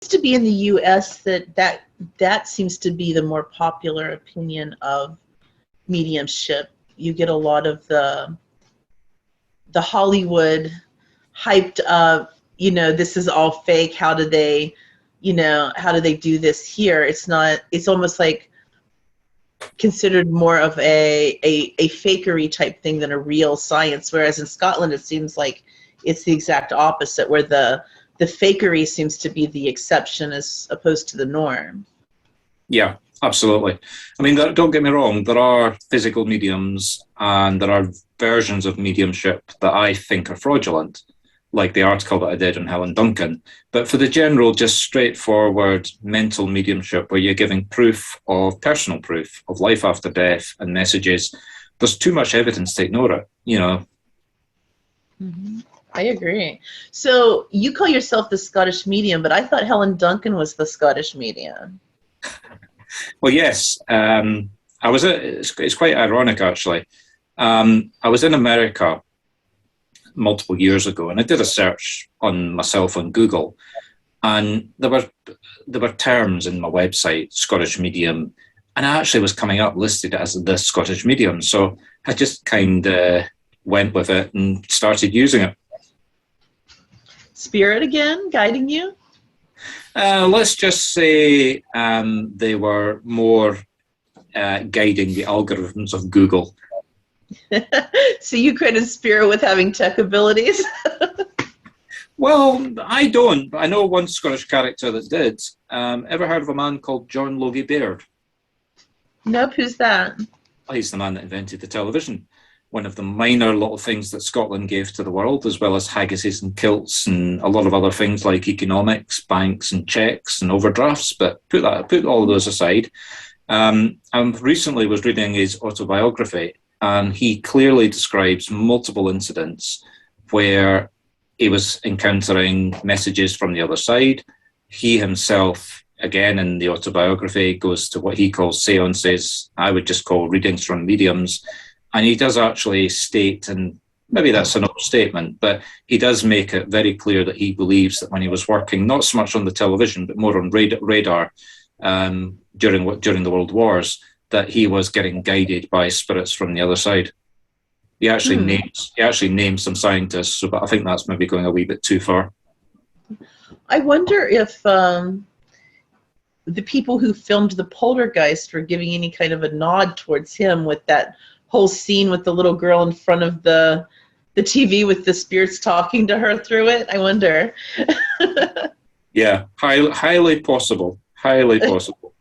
to be in the U.S. that seems to be the more popular opinion of mediumship. You get a lot of the Hollywood hyped up, this is all fake. How do they do this here? It's almost like considered more of a fakery type thing than a real science. Whereas in Scotland, it seems like it's the exact opposite, where the fakery seems to be the exception as opposed to the norm. Yeah, absolutely. I mean, don't get me wrong, there are physical mediums and there are versions of mediumship that I think are fraudulent, like the article that I did on Helen Duncan. But for the general, just straightforward mental mediumship, where you're giving personal proof of life after death and messages, there's too much evidence to ignore it, Mm-hmm. I agree. So you call yourself the Scottish medium, but I thought Helen Duncan was the Scottish medium. Well, yes. It's quite ironic, actually. I was in America multiple years ago, and I did a search on myself on Google, and there were terms in my website, Scottish medium, and I actually was coming up listed as the Scottish medium. So I just kind of went with it and started using it. Spirit again, guiding you? Let's just say they were more guiding the algorithms of Google. So you credit Sphero with having tech abilities? Well, I don't, but I know one Scottish character that did. Ever heard of a man called John Logie Baird? Nope, who's that? Well, he's the man that invented the television. One of the minor little things that Scotland gave to the world, as well as haggises and kilts and a lot of other things like economics, banks and checks and overdrafts. But put all of those aside. I recently was reading his autobiography, and he clearly describes multiple incidents where he was encountering messages from the other side. He himself, again in the autobiography, goes to what he calls seances. I would just call readings from mediums. And he does actually state, and maybe that's an overstatement, but he does make it very clear that he believes that when he was working, not so much on the television, but more on radar during the World Wars, that he was getting guided by spirits from the other side. He actually names some scientists, but I think that's maybe going a wee bit too far. I wonder if the people who filmed the Poltergeist were giving any kind of a nod towards him with that whole scene with the little girl in front of the TV with the spirits talking to her through it. I wonder. Yeah, highly possible. Highly possible.